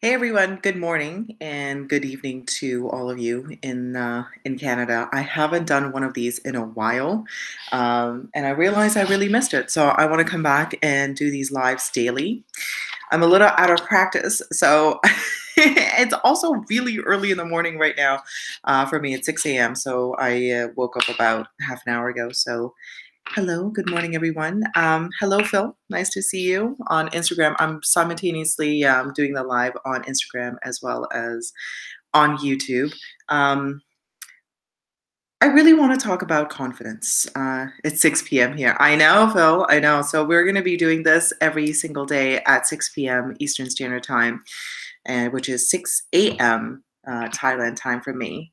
Hey everyone, good morning and good evening to all of you in Canada. I haven't done one of these in a while, and I realized I really missed it. So I want to come back and do these lives daily. I'm a little out of practice, so it's also really early in the morning right now for me. It's 6 a.m. So I woke up about half an hour ago. So hello, good morning, everyone. Hello, Phil. Nice to see you on Instagram. I'm simultaneously doing the live on Instagram as well as on YouTube. Um, I really want to talk about confidence. It's 6 p.m. here. I know, Phil. I know. So we're going to be doing this every single day at 6 p.m. Eastern Standard Time, which is 6 a.m. Thailand time for me.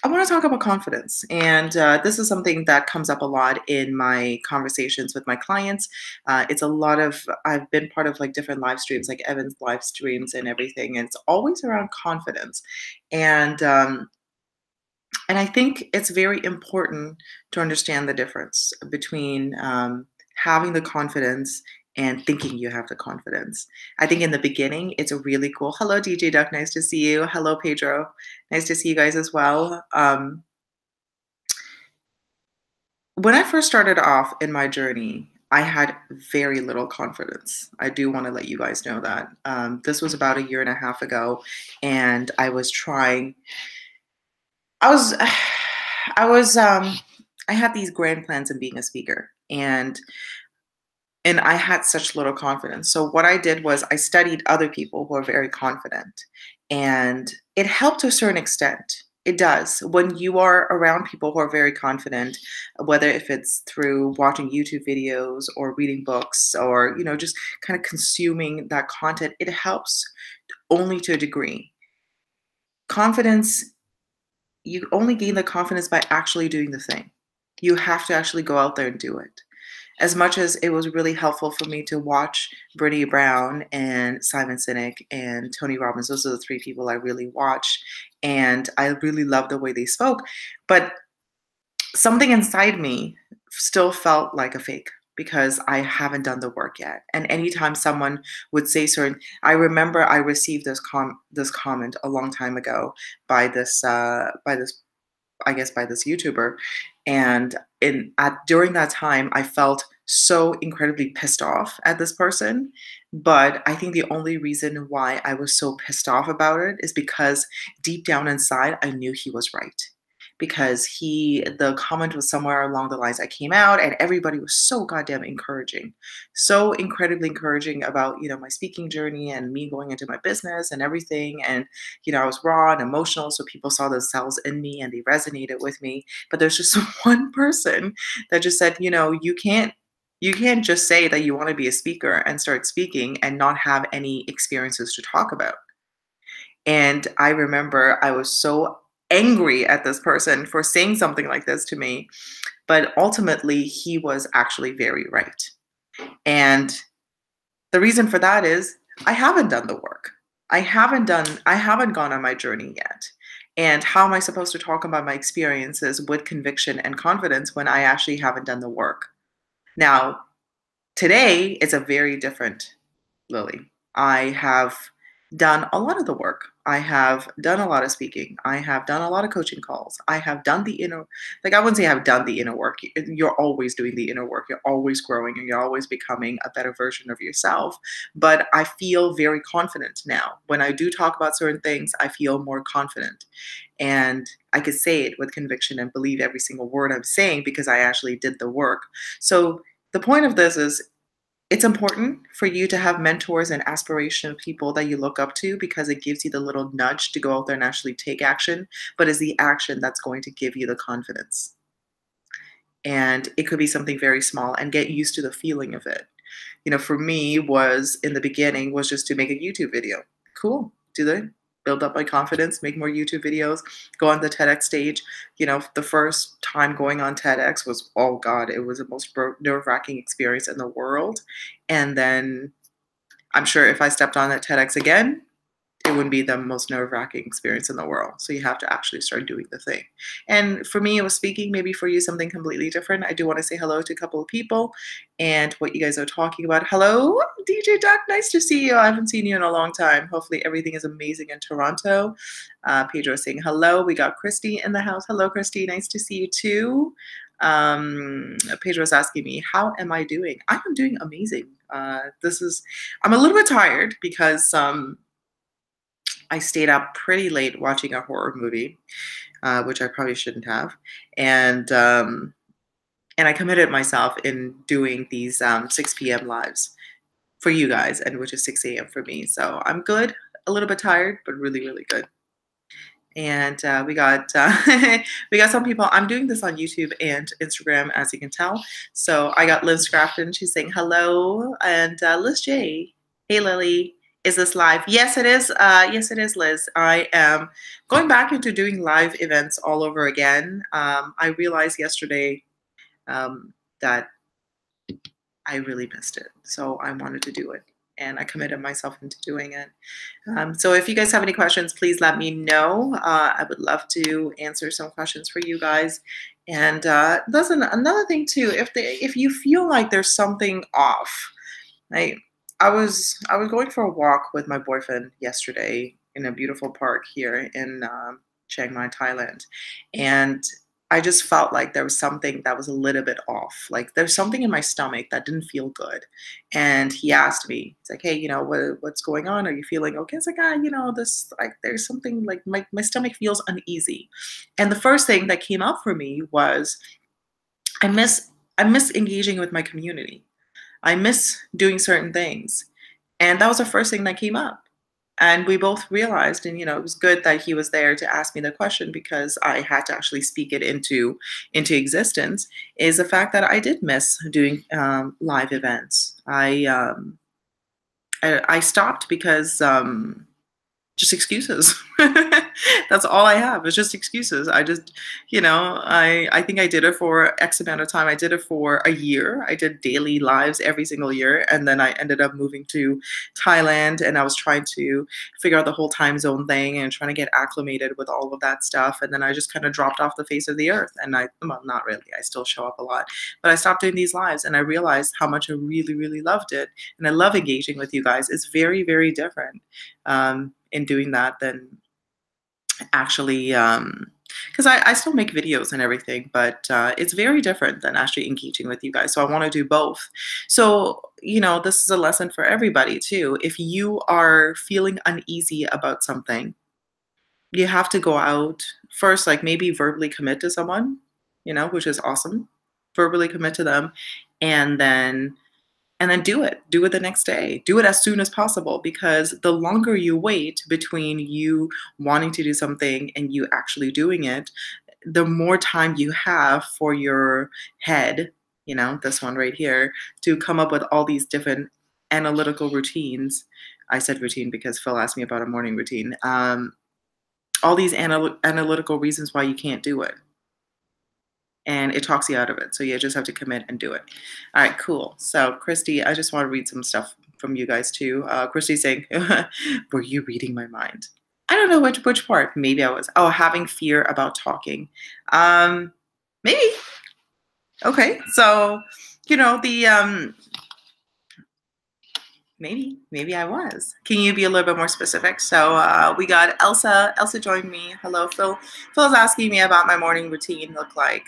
I want to talk about confidence, and this is something that comes up a lot in my conversations with my clients. It's a lot of I've been part of like different live streams, like Evan's live streams and everything, and it's always around confidence. And and I think it's very important to understand the difference between having the confidence and thinking you have the confidence. I think in the beginning, it's a really cool. Hello, DJ Duck. Nice to see you. Hello, Pedro. Nice to see you guys as well. When I first started off in my journey, I had very little confidence. I do want to let you guys know that. This was about a year and a half ago, and I was trying I was I was I had these grand plans in being a speaker and I had such little confidence. So what I did was I studied other people who are very confident, and it helped to a certain extent. It does. When you are around people who are very confident, whether if it's through watching YouTube videos or reading books or just kind of consuming that content, it helps only to a degree. Confidence, you only gain the confidence by actually doing the thing. You have to actually go out there and do it. As much as it was really helpful for me to watch Brene Brown and Simon Sinek and Tony Robbins, those are the three people I really watch, and I really loved the way they spoke. But something inside me still felt like a fake because I haven't done the work yet. And anytime someone would say certain, I remember I received this comment a long time ago by this I guess by this YouTuber, and during that time I felt so incredibly pissed off at this person. But I think the only reason why I was so pissed off about it is because deep down inside I knew he was right, because the comment was somewhere along the lines I came out and everybody was so goddamn encouraging, so incredibly encouraging about my speaking journey and me going into my business and everything. And I was raw and emotional, so people saw themselves in me and they resonated with me. But there's just one person that just said, you can't just say that you want to be a speaker and start speaking and not have any experiences to talk about. And I remember I was so angry at this person for saying something like this to me, but ultimately he was actually very right. And the reason for that is I haven't done the work. I haven't gone on my journey yet. And how am I supposed to talk about my experiences with conviction and confidence when I actually haven't done the work? Now, today is a very different Lily. I have done a lot of the work. I have done a lot of speaking. I have done a lot of coaching calls. I have done the inner, like, I wouldn't say I've done the inner work. You're always doing the inner work. You're always growing and you're always becoming a better version of yourself. But I feel very confident now. When I do talk about certain things, I feel more confident. And I could say it with conviction and believe every single word I'm saying because I actually did the work. So the point of this is it's important for you to have mentors and aspirational people that you look up to because it gives you the little nudge to go out there and actually take action, but it's the action that's going to give you the confidence. And it could be something very small, and get used to the feeling of it. For me, was in the beginning was just to make a YouTube video. Cool. Do they build up my confidence, make more YouTube videos, go on the TEDx stage. The first time going on TEDx was, oh God, it was the most nerve-wracking experience in the world. And then I'm sure if I stepped on that TEDx again, it wouldn't be the most nerve-wracking experience in the world. So you have to actually start doing the thing. And for me, it was speaking. Maybe for you, something completely different. I do want to say hello to a couple of people and what you guys are talking about. Hello, DJ Duck. Nice to see you. I haven't seen you in a long time. Hopefully, everything is amazing in Toronto. Pedro saying hello. We got Christy in the house. Hello, Christy. Nice to see you too. Pedro's asking me, how am I doing? I am doing amazing. I'm a little bit tired because I stayed up pretty late watching a horror movie, which I probably shouldn't have, and I committed myself in doing these 6 p.m. lives for you guys, and which is 6 a.m. for me. So I'm good, a little bit tired, but really, really good. And we got we got some people. I'm doing this on YouTube and Instagram, as you can tell. So I got Liz Scrafton. She's saying hello, and Liz J. Hey Lily, is this live? Yes, it is. Yes, it is, Liz. I am going back into doing live events all over again. I realized yesterday that I really missed it, so I wanted to do it, and I committed myself into doing it. So if you guys have any questions, please let me know. I would love to answer some questions for you guys. And that's another thing too. If you feel like there's something off, like I was going for a walk with my boyfriend yesterday in a beautiful park here in Chiang Mai, Thailand, and I just felt like there was something that was a little bit off. Like there's something in my stomach that didn't feel good. And he asked me, he's like, hey, what's going on? Are you feeling okay? It's like, this, like, there's something like my stomach feels uneasy. And the first thing that came up for me was I miss engaging with my community. I miss doing certain things. And that was the first thing that came up. And we both realized, and it was good that he was there to ask me the question because I had to actually speak it into existence. Is the fact that I did miss doing live events. I stopped because just excuses. That's all I have. It's just excuses. I just, I think I did it for X amount of time. I did it for a year. I did daily lives every single year. And then I ended up moving to Thailand and I was trying to figure out the whole time zone thing and trying to get acclimated with all of that stuff. And then I just kind of dropped off the face of the earth. And well, not really. I still show up a lot, but I stopped doing these lives and I realized how much I really, really loved it. And I love engaging with you guys. It's very, very different. In doing that than actually because I still make videos and everything, but it's very different than actually engaging with you guys. So I want to do both. So this is a lesson for everybody too. If you are feeling uneasy about something, you have to go out first, like maybe verbally commit to someone, which is awesome. Verbally commit to them, and then do it. Do it the next day. Do it as soon as possible because the longer you wait between you wanting to do something and you actually doing it, the more time you have for your head, this one right here, to come up with all these different analytical routines. I said routine because Phil asked me about a morning routine. All these analytical reasons why you can't do it. And it talks you out of it. So you just have to commit and do it. All right, cool. So Christy, I just want to read some stuff from you guys too. Christy's saying, were you reading my mind? I don't know which part. Maybe I was. Oh, having fear about talking. Maybe. Okay. So, the maybe I was. Can you be a little bit more specific? So we got Elsa. Elsa joined me. Hello, Phil. Phil's asking me about my morning routine look like.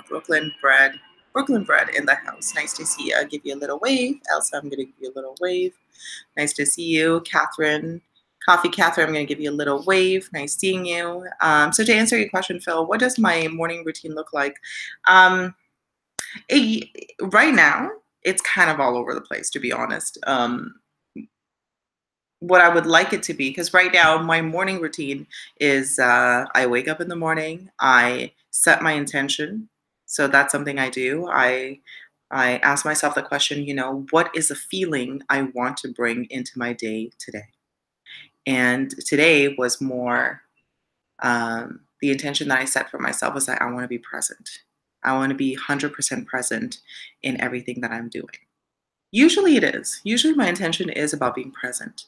Brooklyn bread in the house. Nice to see you. I'll give you a little wave. Elsa, I'm going to give you a little wave. Nice to see you. Catherine. Coffee Catherine, I'm going to give you a little wave. Nice seeing you. So to answer your question, Phil, what does my morning routine look like? Right now, it's kind of all over the place, to be honest. What I would like it to be, because right now my morning routine is I wake up in the morning, I set my intention. So that's something I do. I ask myself the question, what is the feeling I want to bring into my day today? And today was more the intention that I set for myself was that I want to be present. I want to be 100% present in everything that I'm doing. Usually it is. Usually my intention is about being present.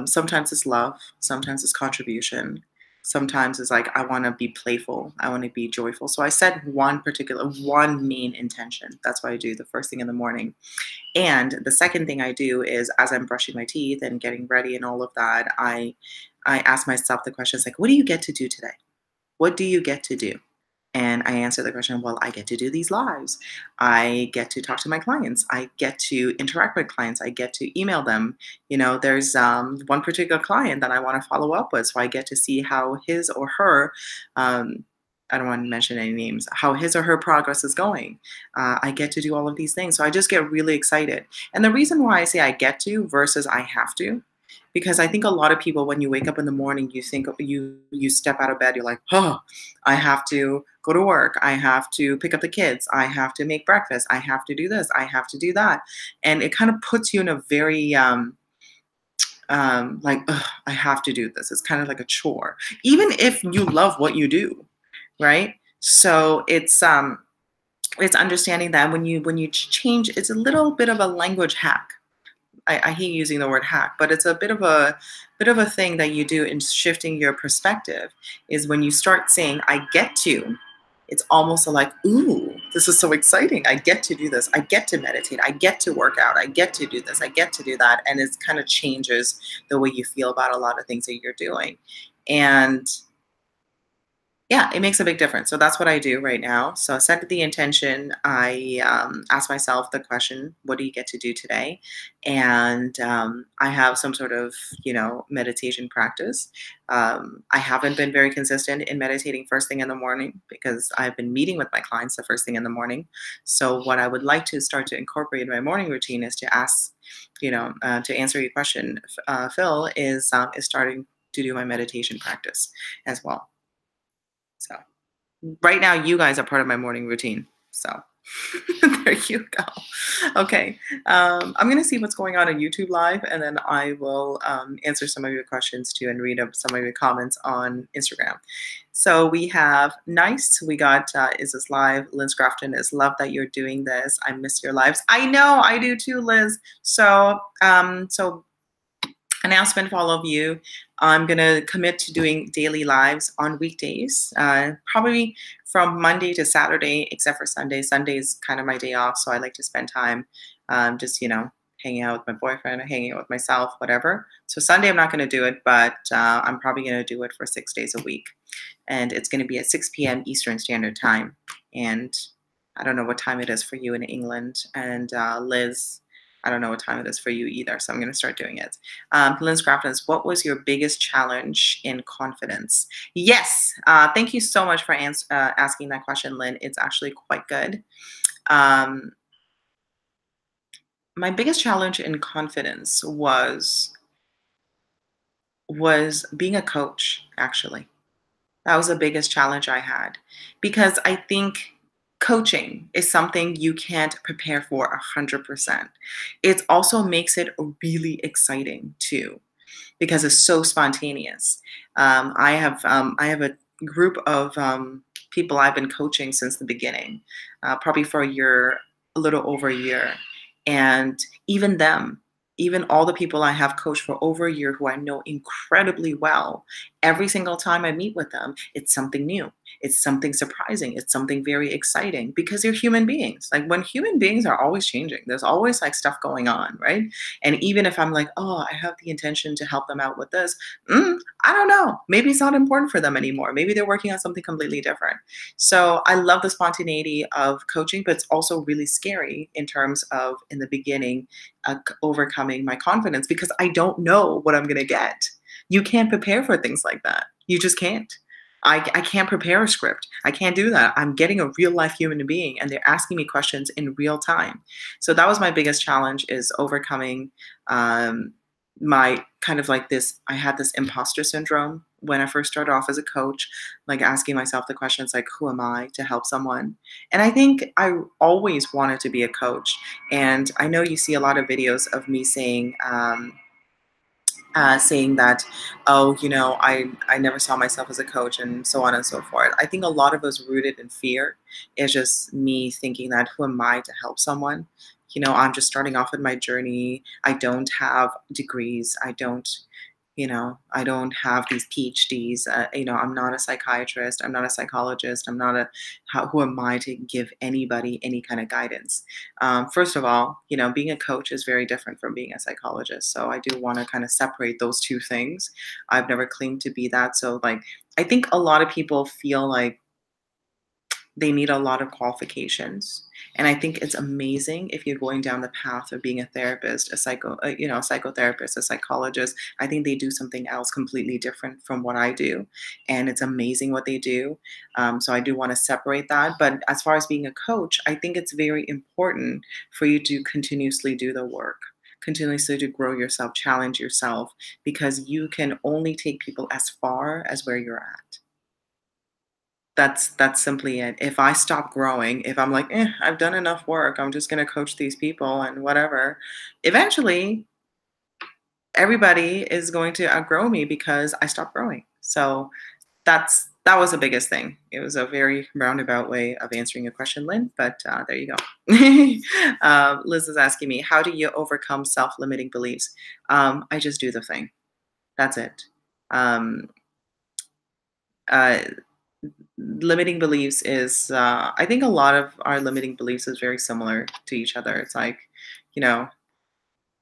Sometimes it's love, sometimes it's contribution, sometimes it's like I want to be playful, I want to be joyful. So I set one main intention. That's what I do the first thing in the morning. And the second thing I do is as I'm brushing my teeth and getting ready and all of that, I ask myself the questions like, what do you get to do today? What do you get to do? And I answer the question, well, I get to do these lives. I get to talk to my clients. I get to interact with clients. I get to email them. There's one particular client that I want to follow up with. So I get to see how his or her, I don't want to mention any names, how his or her progress is going. I get to do all of these things. So I just get really excited. And the reason why I say I get to versus I have to, because I think a lot of people, when you wake up in the morning, you think you step out of bed, you're like, oh, I have to go to work, I have to pick up the kids, I have to make breakfast, I have to do this, I have to do that, and it kind of puts you in a very like, ugh, I have to do this. It's kind of like a chore, even if you love what you do, right? So it's understanding that when you change, it's a little bit of a language hack. I hate using the word hack, but it's a bit of a thing that you do in shifting your perspective is when you start saying, I get to, it's almost like, ooh, this is so exciting. I get to do this. I get to meditate. I get to work out. I get to do this. I get to do that. And it kind of changes the way you feel about a lot of things that you're doing. And yeah, it makes a big difference. So that's what I do right now. So I set the intention. I ask myself the question, what do you get to do today? And I have some sort of, meditation practice. I haven't been very consistent in meditating first thing in the morning because I've been meeting with my clients the first thing in the morning. So what I would like to start to incorporate in my morning routine is to ask, to answer your question, Phil, is starting to do my meditation practice as well. So right now, you guys are part of my morning routine. So there you go. Okay. I'm going to see what's going on YouTube Live, and then I will answer some of your questions too and read up some of your comments on Instagram. So we have Nice. We got Is This Live? Liz Grafton is love that you're doing this. I miss your lives. I know, I do too, Liz. So announcement for all of you. I'm going to commit to doing daily lives on weekdays, probably from Monday to Saturday, except for Sunday. Sunday is kind of my day off, so I like to spend time just, hanging out with my boyfriend or hanging out with myself, whatever. So Sunday, I'm not going to do it, but I'm probably going to do it for 6 days a week. And it's going to be at 6 p.m. Eastern Standard Time. And I don't know what time it is for you in England. And Liz, I don't know what time it is for you either, so I'm going to start doing it. Lynn Scraftons, what was your biggest challenge in confidence? Yes, thank you so much for asking that question, Lynn. It's actually quite good. My biggest challenge in confidence was being a coach, actually. That was the biggest challenge I had because I think coaching is something you can't prepare for 100%. It also makes it really exciting too because it's so spontaneous. I have a group of people I've been coaching since the beginning, probably for a year, a little over a year, and even them. Even all the people I have coached for over a year who I know incredibly well, every single time I meet with them, it's something new. It's something surprising. It's something very exciting because they're human beings. Like when human beings are always changing, there's always like stuff going on, right? And even if I'm like, oh, I have the intention to help them out with this, I don't know. Maybe it's not important for them anymore. Maybe they're working on something completely different. So I love the spontaneity of coaching, but it's also really scary in terms of in the beginning, overcoming my confidence because I don't know what I'm going to get. You can't prepare for things like that. You just can't. I can't prepare a script. I can't do that. I'm getting a real life human being and they're asking me questions in real time. So that was my biggest challenge is overcoming my kind of like this, I had this imposter syndrome when I first started off as a coach, like asking myself the questions like, who am I to help someone? And I think I always wanted to be a coach. And I know you see a lot of videos of me saying that, oh, I never saw myself as a coach and so on and so forth. I think a lot of us rooted in fear is just me thinking that who am I to help someone? I'm just starting off in my journey. I don't have degrees. I don't have these PhDs. I'm not a psychiatrist. I'm not a psychologist. I'm not who am I to give anybody any kind of guidance? First of all, being a coach is very different from being a psychologist. So I do want to kind of separate those two things. I've never claimed to be that. So, like, I think a lot of people feel like they need a lot of qualifications. And I think it's amazing if you're going down the path of being a therapist, a psychotherapist, a psychologist. I think they do something else completely different from what I do, and it's amazing what they do. So I do want to separate that. But as far as being a coach, I think it's very important for you to continuously do the work, continuously to grow yourself, challenge yourself, because you can only take people as far as where you're at. That's simply it. If I stop growing, if I'm like, I've done enough work, I'm just gonna coach these people and whatever, eventually everybody is going to outgrow me because I stopped growing. So that was the biggest thing. It was a very roundabout way of answering your question, Lynn, but there you go. Liz is asking me, how do you overcome self-limiting beliefs? I just do the thing. That's it. Um, uh, Limiting beliefs is I think a lot of our limiting beliefs is very similar to each other. It's like, you know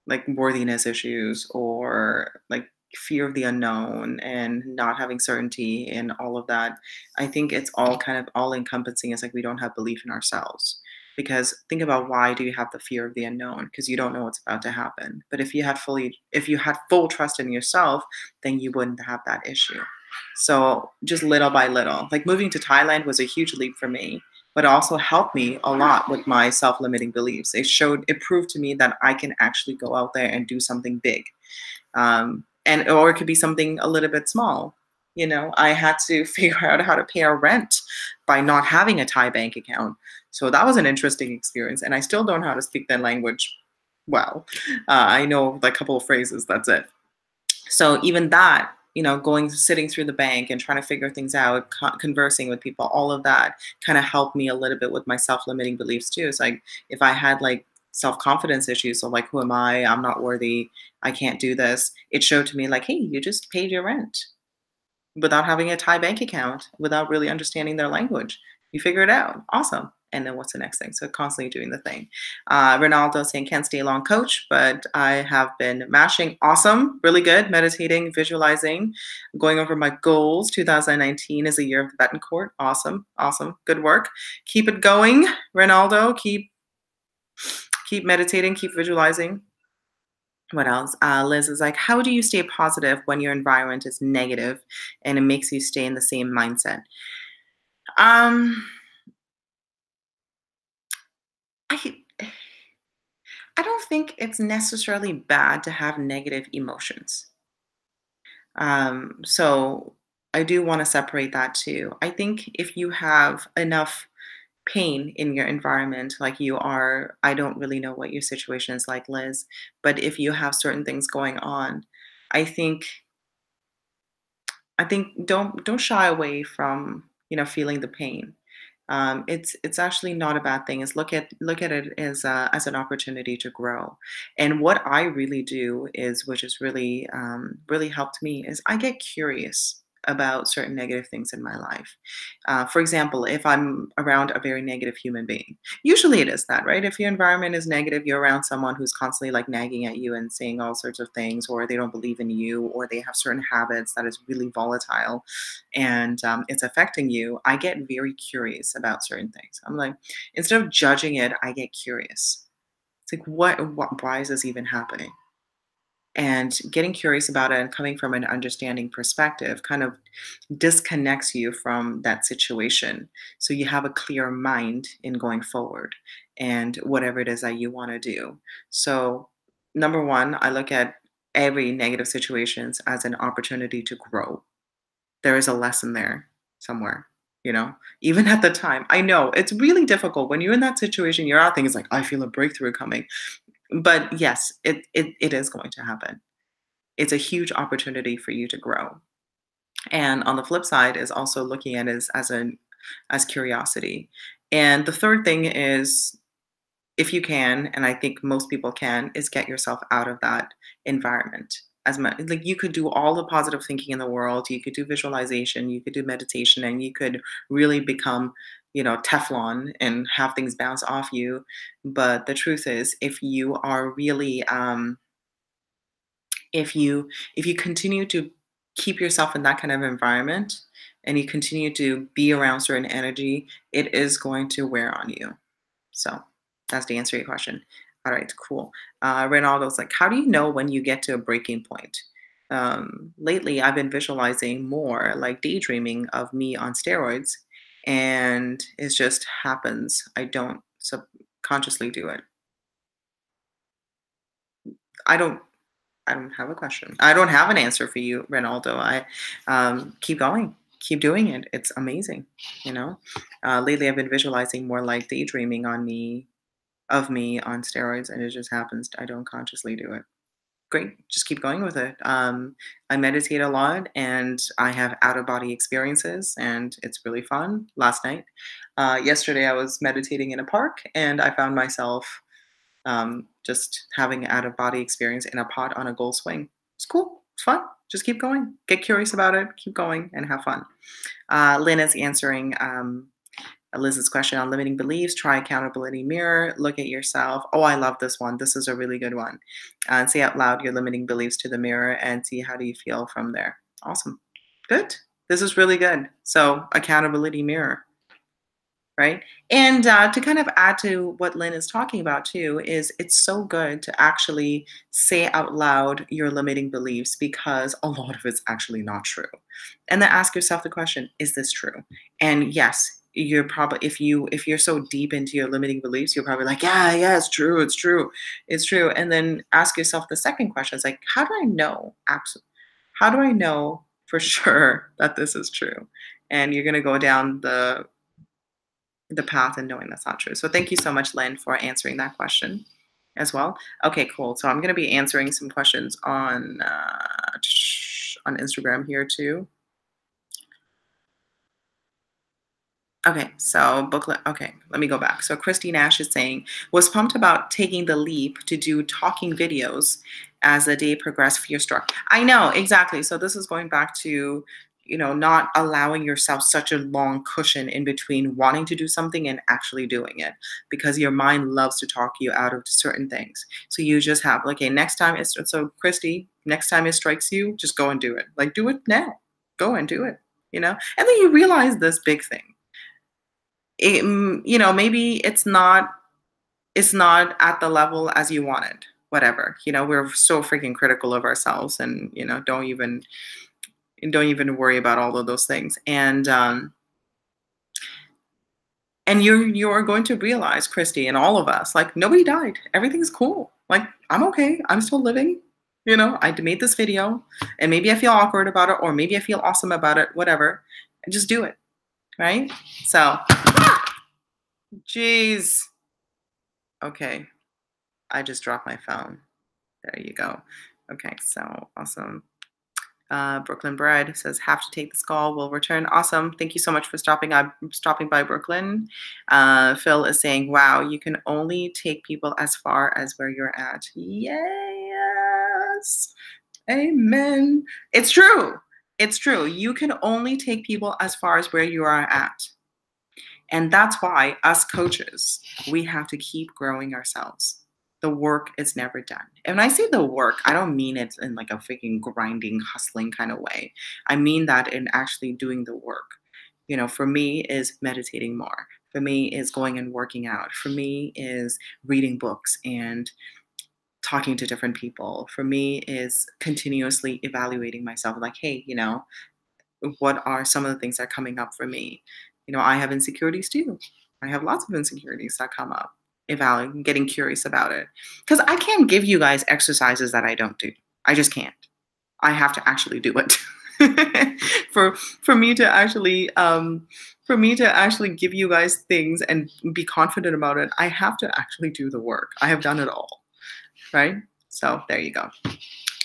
like worthiness issues, or like fear of the unknown and not having certainty and all of that. I think it's all kind of all encompassing. It's like we don't have belief in ourselves, because think about, why do you have the fear of the unknown? Because you don't know what's about to happen. But if you had full trust in yourself, then you wouldn't have that issue. So just little by little, like moving to Thailand was a huge leap for me, but it also helped me a lot with my self-limiting beliefs. It proved to me that I can actually go out there and do something big. And or it could be something a little bit small. I had to figure out how to pay our rent by not having a Thai bank account. So that was an interesting experience. And I still don't know how to speak that language well. I know like a couple of phrases, that's it. So even that, sitting through the bank and trying to figure things out, conversing with people, all of that kind of helped me a little bit with my self-limiting beliefs too. It's like, if I had like self-confidence issues, so like, who am I? I'm not worthy. I can't do this. It showed to me like, hey, you just paid your rent without having a Thai bank account, without really understanding their language. You figure it out. Awesome. And then what's the next thing? So constantly doing the thing. Ronaldo saying, can't stay long, coach, but I have been mashing. Awesome. Really good. Meditating, visualizing, going over my goals. 2019 is a year of the Betancourt. Awesome. Awesome. Good work. Keep it going, Ronaldo. Keep meditating, keep visualizing. What else? Liz is like, how do you stay positive when your environment is negative and it makes you stay in the same mindset? Um, I I don't think it's necessarily bad to have negative emotions. So I do want to separate that too. I think if you have enough pain in your environment, like you are, I don't really know what your situation is like, Liz, but if you have certain things going on, I think don't shy away from feeling the pain. It's actually not a bad thing. Is look at it as an opportunity to grow. And what I really do is, which is really really helped me, is I get curious about certain negative things in my life. For example, if I'm around a very negative human being, usually it is that, right? If your environment is negative, you're around someone who's constantly like nagging at you and saying all sorts of things, or they don't believe in you, or they have certain habits that is really volatile, and it's affecting you. I get very curious about certain things. I'm like, instead of judging it, I get curious. It's like, why is this even happening? And getting curious about it and coming from an understanding perspective kind of disconnects you from that situation. So you have a clear mind in going forward and whatever it is that you want to do. So, number one, I look at every negative situations as an opportunity to grow. There is a lesson there somewhere, even at the time. I know it's really difficult when you're in that situation, you're out thinking, it's like, I feel a breakthrough coming. But yes, it is going to happen. It's a huge opportunity for you to grow. And on the flip side is also looking at it as curiosity. And the third thing is, if you can, and I think most people can, is get yourself out of that environment. As much like you could do all the positive thinking in the world, you could do visualization, you could do meditation, and you could really become, Teflon and have things bounce off you. But the truth is, if you are really, if you continue to keep yourself in that kind of environment and you continue to be around certain energy, it is going to wear on you. So that's the answer to your question. All right, cool. Ronaldo's like, how do you know when you get to a breaking point? Lately, I've been visualizing more like daydreaming of me on steroids, and it just happens. I don't subconsciously do it. I don't. I don't have a question. I don't have an answer for you, Ronaldo. I keep going, keep doing it. It's amazing. You know, lately I've been visualizing more like daydreaming on me of me on steroids, and it just happens. I don't consciously do it. Great, just keep going with it. I meditate a lot, and I have out of body experiences, and it's really fun. Last night, yesterday, I was meditating in a park, and I found myself just having an out of body experience in a pot on a gold swing. It's cool. It's fun. Just keep going. Get curious about it. Keep going and have fun. Lynn is answering Liz's question on limiting beliefs. Try accountability mirror. Look at yourself. Oh, I love this one. This is a really good one. And say out loud your limiting beliefs to the mirror and see how do you feel from there. Awesome. Good. This is really good. So accountability mirror. Right. And to kind of add to what Lynn is talking about too, is it's so good to actually say out loud your limiting beliefs because a lot of it's actually not true. And then ask yourself the question, is this true? And yes, you're probably if you're so deep into your limiting beliefs, you're probably like, yeah, it's true, it's true, it's true. And then ask yourself the second question, is like, how do I know? Absolutely. How do I know for sure that this is true? And you're gonna go down the path and knowing that's not true. So thank you so much, Lynn, for answering that question as well. Okay, cool. So I'm going to be answering some questions on Instagram here too. Okay, so booklet. Okay, let me go back. So Christy Nash is saying, was pumped about taking the leap to do talking videos as the day progressed, fear struck. I know, exactly. So this is going back to, not allowing yourself such a long cushion in between wanting to do something and actually doing it because your mind loves to talk you out of certain things. So you just have, okay, next time it's, so Christy, next time it strikes you, just go and do it. Like, do it now. Go and do it. And then you realize this big thing maybe it's not at the level as you wanted, whatever. We're so freaking critical of ourselves, and don't even worry about all of those things. And you're going to realize, Christy, and all of us, like, nobody died, everything's cool, like, I'm okay, I'm still living. I made this video, and maybe I feel awkward about it, or maybe I feel awesome about it, whatever, and just do it, right? So jeez. Okay, I just dropped my phone. There you go. Okay, so awesome. Brooklyn Bread says, have to take this call. We'll return. Awesome. Thank you so much for stopping by, Brooklyn. Phil is saying, wow, you can only take people as far as where you're at. Yes. Amen. It's true. It's true. You can only take people as far as where you are at. And that's why us coaches, we have to keep growing ourselves. The work is never done. And when I say the work, I don't mean it in like a freaking grinding, hustling kind of way. I mean that in actually doing the work. For me is meditating more. For me is going and working out. For me is reading books and talking to different people. For me is continuously evaluating myself like, hey, what are some of the things that are coming up for me? I have insecurities too. I have lots of insecurities that come up. Evaluating, getting curious about it. Because I can't give you guys exercises that I don't do. I just can't. I have to actually do it. for me to actually give you guys things and be confident about it, I have to actually do the work. I have done it all. Right? So there you go.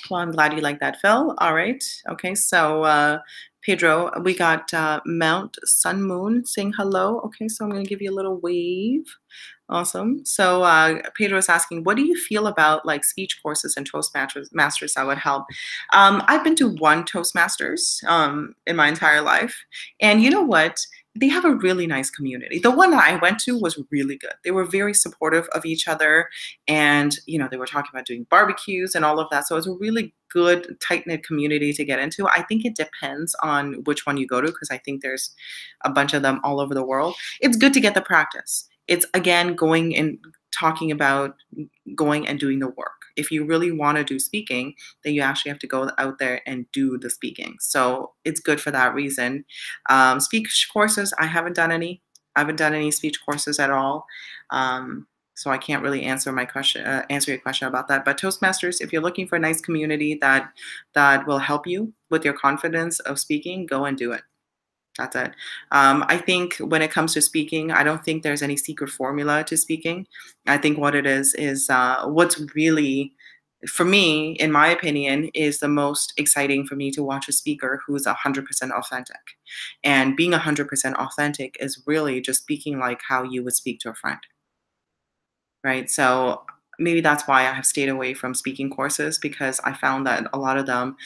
Well, I'm glad you like that, Phil. All right. Okay. So Pedro, we got Mount Sun Moon saying hello. Okay, so I'm going to give you a little wave. Awesome. So Pedro is asking, what do you feel about like speech courses and Toastmasters that would help? I've been to one Toastmasters in my entire life. And you know what? They have a really nice community. The one that I went to was really good. They were very supportive of each other. And, you know, they were talking about doing barbecues and all of that. So it's a really good, tight knit community to get into. I think it depends on which one you go to because I think there's a bunch of them all over the world. It's good to get the practice. It's again going and talking about going and doing the work. If you really want to do speaking, then you actually have to go out there and do the speaking. So it's good for that reason. Speech courses, I haven't done any. I haven't done any speech courses at all. So I can't really answer your question about that. But Toastmasters, if you're looking for a nice community that will help you with your confidence of speaking, go and do it. That's it. I think when it comes to speaking, I don't think there's any secret formula to speaking. I think what it is what's really, for me, in my opinion, is the most exciting for me to watch a speaker who's 100% authentic. And being 100% authentic is really just speaking like how you would speak to a friend, right? So maybe that's why I have stayed away from speaking courses because I found that a lot of them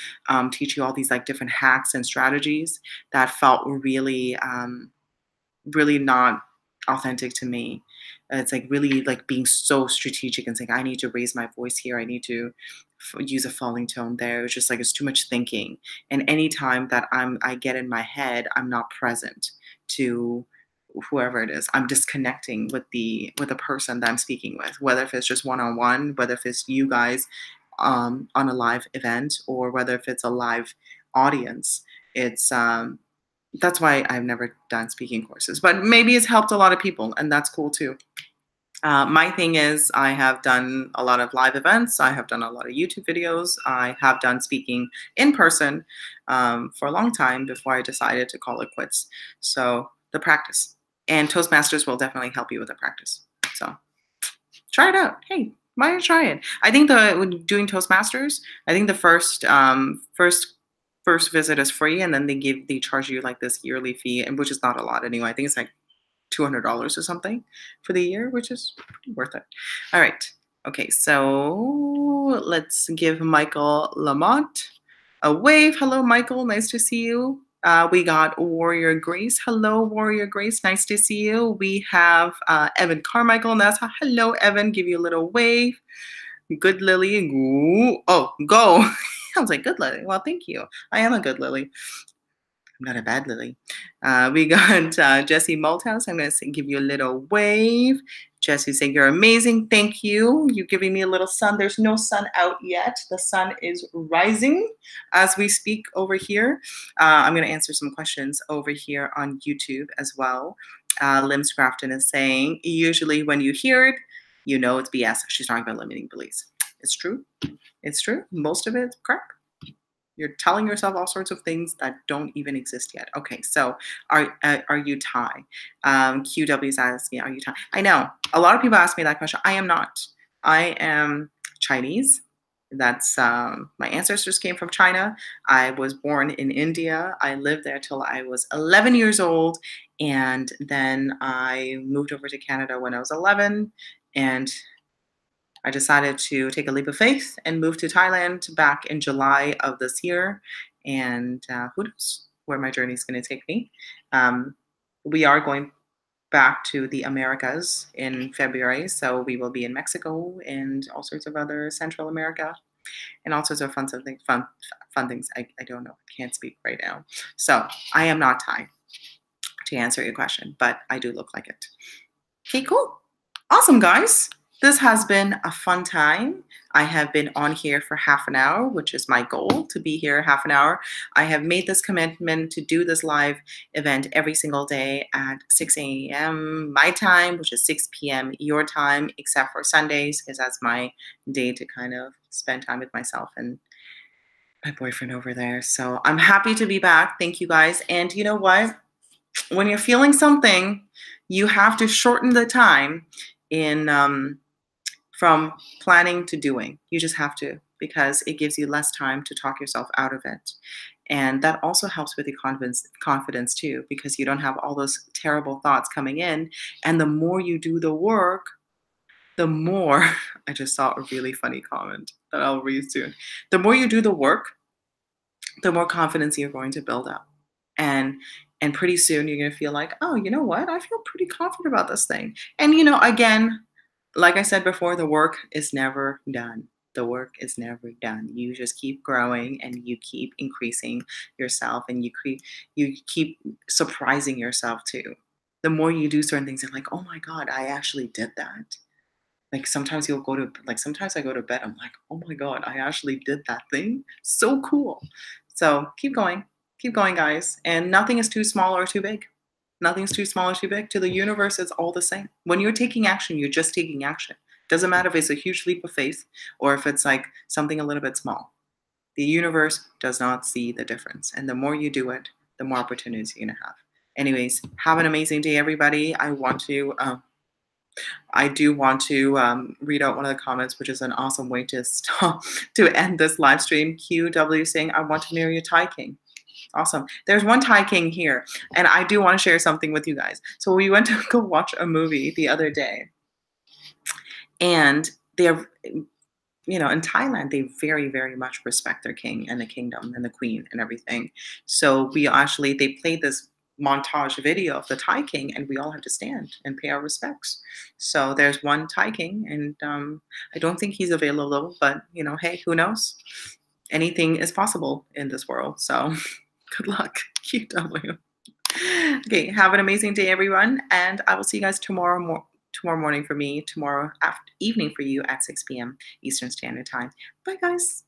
teach you all these like different hacks and strategies that felt really, really not authentic to me. It's like really like being so strategic and saying, I need to raise my voice here. I need to use a falling tone there. It's just like it's too much thinking. And anytime that I get in my head, I'm not present to whoever it is. I'm disconnecting with the person that I'm speaking with, whether if it's just one on one, whether if it's you guys on a live event, or whether if it's a live audience. It's That's why I've never done speaking courses, but maybe it's helped a lot of people, and that's cool too. My thing is, I have done a lot of live events. I have done a lot of YouTube videos. I have done speaking in person for a long time before I decided to call it quits. So the practice and Toastmasters will definitely help you with the practice. So try it out. Hey, why not try it? I think when doing Toastmasters, I think the first visit is free, and then they charge you like this yearly fee, and which is not a lot anyway. I think it's like $200 or something for the year, which is pretty worth it. All right. Okay, so let's give Michael Lamont a wave. Hello, Michael. Nice to see you. We got Warrior Grace. Hello, Warrior Grace. Nice to see you. We have Evan Carmichael. And that's hello, Evan. Give you a little wave. Good Lily. Ooh. Oh, go. I was like, good Lily. Well, thank you. I am a good Lily. I'm not a bad Lily. We got Jesse Malthouse. I'm going to give you a little wave. Jesse saying, you're amazing. Thank you. You're giving me a little sun. There's no sun out yet. The sun is rising as we speak over here. I'm going to answer some questions over here on YouTube as well. Lims Grafton is saying, usually when you hear it, you know it's BS. She's talking about limiting beliefs. It's true. It's true. Most of it's crap. You're telling yourself all sorts of things that don't even exist yet. Okay, so are you Thai? QW is asking, are you Thai? I know. A lot of people ask me that question. I am not. I am Chinese. That's my ancestors came from China. I was born in India. I lived there till I was 11 years old. And then I moved over to Canada when I was 11. And I decided to take a leap of faith and move to Thailand back in July of this year. And who knows where my journey is going to take me. We are going back to the Americas in February. So we will be in Mexico and all sorts of other Central America and all sorts of fun things. I don't know. I can't speak right now. So I am not Thai, to answer your question, but I do look like it. Okay, cool. Awesome, guys. This has been a fun time. I have been on here for half an hour, which is my goal, to be here half an hour. I have made this commitment to do this live event every single day at 6 a.m. my time, which is 6 p.m. your time, except for Sundays, because that's my day to kind of spend time with myself and my boyfriend over there. So I'm happy to be back. Thank you, guys. And you know what? When you're feeling something, you have to shorten the time in from planning to doing. You just have to, because it gives you less time to talk yourself out of it. And that also helps with your confidence too, because you don't have all those terrible thoughts coming in. And the more you do the work, the more I just saw a really funny comment that I'll read soon. The more you do the work, the more confidence you're going to build up. And and pretty soon you're going to feel like, "Oh, you know what? I feel pretty confident about this thing." And again, like I said before, the work is never done. The work is never done. You just keep growing and you keep increasing yourself, and you keep surprising yourself too. The more you do certain things, you're like, "Oh my god, I actually did that." Like sometimes I go to bed, I'm like, "Oh my god, I actually did that thing. So cool." So keep going. Keep going, guys. And nothing is too small or too big. Nothing's too small or too big. To the universe, it's all the same. When you're taking action, you're just taking action. Doesn't matter if it's a huge leap of faith or if it's like something a little bit small. The universe does not see the difference. And the more you do it, the more opportunities you're gonna have. Anyways, have an amazing day, everybody. I do want to read out one of the comments, which is an awesome way to stop to end this live stream. QW saying, "I want to marry a Thai king." Awesome. There's one Thai king here, and I do want to share something with you guys. So we went to go watch a movie the other day, and they have, in Thailand, they very, very much respect their king and the kingdom and the queen and everything. So they played this montage video of the Thai king, and we all have to stand and pay our respects. So there's one Thai king, and I don't think he's available, but hey, who knows? Anything is possible in this world. So good luck, QW. Okay, have an amazing day, everyone, and I will see you guys tomorrow morning for me, tomorrow evening for you at 6 p.m. Eastern Standard Time. Bye, guys.